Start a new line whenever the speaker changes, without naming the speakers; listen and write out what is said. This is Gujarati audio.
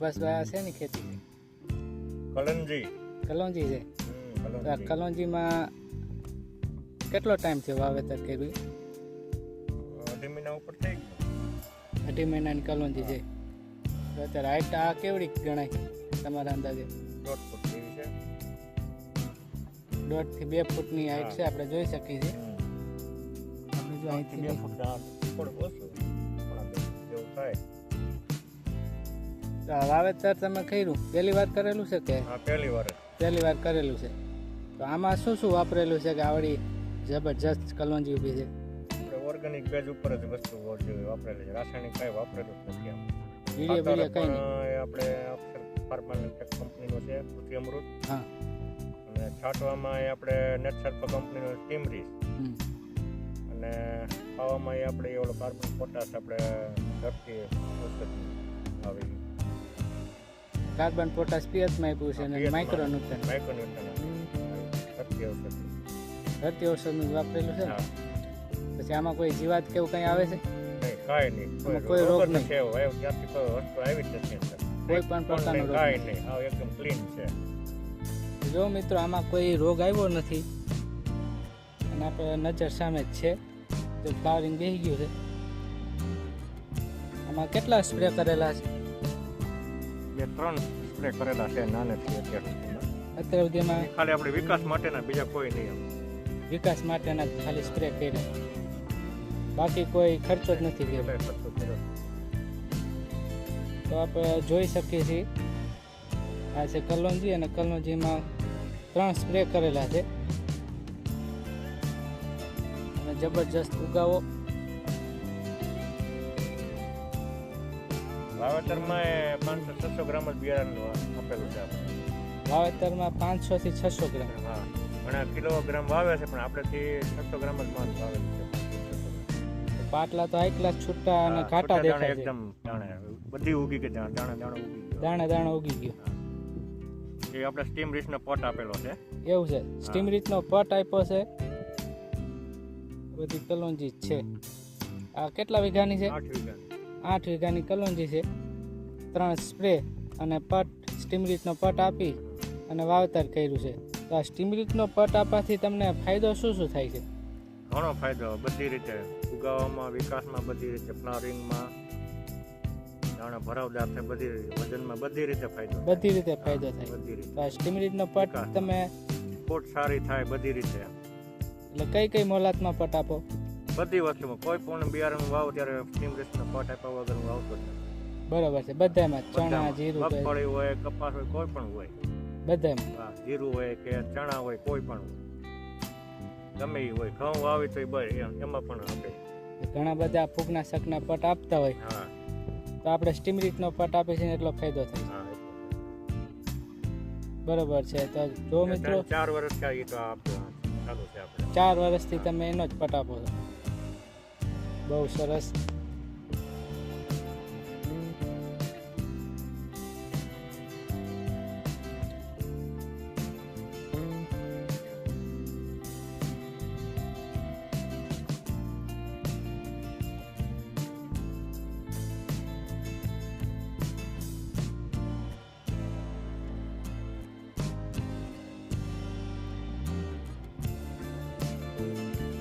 સુભાષભાઈ શેની ખેતી છે?
કલંજી.
કલોંજી છે. તો આ કલોંજીમાં કેટલો ટાઈમ થયો વાવેતર કર્યું?
2 મહિના ઉપર થઈ ગયું.
2 મહિનાની કલોંજી છે. તો અત્યારે હાઈટ આ કેવડી ગણાય તમારા અંદાજે?
1.5 ફૂટ જેવી છે.
1.5 થી 2 ફૂટની હાઈટ છે, આપણે જોઈ શકીએ છીએ. આપણે જો અહીંથી
2 ફૂટ થોડુંક ઓછું જેવું થાય.
તો આ વાવેતર તમે કર્યું પહેલી વાર કરેલું છે કે?
હા, પહેલી વાર
કરેલું છે. તો આમાં શું શું વાપરેલું છે કે આવડી જબરજસ્ત કલોંજી ઊભી છે?
આપણે ઓર્ગેનિક બેઝ ઉપર જ વસ્તુ વાપરેલી છે. રાસાયણિક કાંઈ વાપરેલું જ નથી.
વિડીયો કઈ નહીં.
આપણે ફાર્માટેક કંપનીનો છે પૃથ્વી અમૃત.
હા.
અને છાંટવામાં આપણે નેટસર્પ કંપનીનો સ્ટીમ રીસ. અને ખાવામાં આપણે ઓલો કાર્બન પોટાશ આપણે ધરતી ઔષધિ આવી.
કાર્બન પોટાશ પિયતમાં આપ્યું છે અને માઇક્રો ન્યુટ્રન ધરતી ઔષધનું જ વાપરેલું છે ને? પછી આમાં કોઈ જીવાત કેવું કંઈ આવે છે?
કાંઈ નહીં, કોઈ રોગ નથી. ત્યાંથી કોઈ વસ્તુ આવી જ નથી.
કોઈ પણ પ્રકારનો રોગ
કાંઈ નહીં, આ એકદમ ક્લીન છે.
જો મિત્રો, આમાં કોઈ રોગ આવ્યો નથી અને આપણે નજર સામે જ છે. જો ફ્લાવરિંગ બેસી ગયું છે. આમાં કેટલા સ્પ્રે કરેલા છે?
2-3 સ્પ્રે કરેલા છે નાનેથી
અત્યાર સુધીમાં.
ખાલી આપણે વિકાસ માટેના, બીજા કોઈ નહીં.
વિકાસ માટેના ખાલી સ્પ્રે કર્યા, બાકી કોઈ ખર્ચો જ નથી કર્યો. તો આપણે જોઈ શકીએ છીએ આ છે કલોંજી, અને કલોંજીમાં 3 સ્પ્રે કરેલા છે અને જબરજસ્ત ઉગાવો.
વાવેતરમાં 500-600 ગ્રામ જ બિયારણ આપેલું છે.
વાવેતરમાં 500 થી 600 ગ્રામ.
હા, ઘણા કિલોગ્રામ વાવે છે, પણ આપણેથી 600 ગ્રામ જ માલ વાવેલું છે.
પાટલા તો હાઈ ક્લાસ છૂટા અને ઘાટા દેખાય છે.
એકદમ બધી ઉગી ગઈ,
દાણા ઉગી ગયો.
એ આપણે સ્ટીમ રીચનો પોટ આપેલો છે.
એવું છે? સ્ટીમ રીચનો પોટ આપ્યો છે. બધી કલોંજી છે. આ કેટલા વીઘાની છે? 8 વીઘાની કલોંજી છે. 3 સ્પ્રે અને પટ સ્ટીમ રીચનો પટ આપી અને વાવેતર કર્યું છે. તો આ સ્ટીમ રીચનો પટ આપવાથી તમને ફાયદો શું શું થાય છે?
ઘણો ફાયદો, બધી રીતે ઉગાવામાં, વિકાસમાં, બધી રીતે ફ્લાવરિંગમાં, દાણા ભરાવદાર થાય, બધી રીતે વજનમાં, બધી રીતે ફાયદો થાય.
બધી રીતે ફાયદો થાય. તો આ સ્ટીમ રીચનો પટ તમે
ફૂટ સારી થાય બધી રીતે.
એટલે કઈ મોલાતમાં પટ આપો?
બધી વસ્તુમાં કોઈ પણ બિયારણ વાવ ત્યારે સ્ટીમ રીચનો પટ આપ્યા વગર હું વાવતો જ નથી.
બરોબર છે. બધામાં ચણા, જીરું,
મગફળી હોય, કપાસ હોય, કોઈ પણ હોય.
બધામાં
જીરું હોય કે ચણા હોય, કોઈ પણ હોય, ગમે એ હોય. ઘઉં વાવી તો એમાં પણ આપે.
ઘણા બધા ફૂગનાશકના પટ આપતા હોય.
હા,
તો આપણે સ્ટીમ રીચનો પટ આપીએ છીએ એટલો ફાયદો થાય.
હા.
બરોબર છે. તો જો મિત્રો
4 વર્ષ ચાલી તો ચાલુ છે આપણે.
4 વર્ષથી તમે એનો જ પટ આપો છો. બહુ સરસ.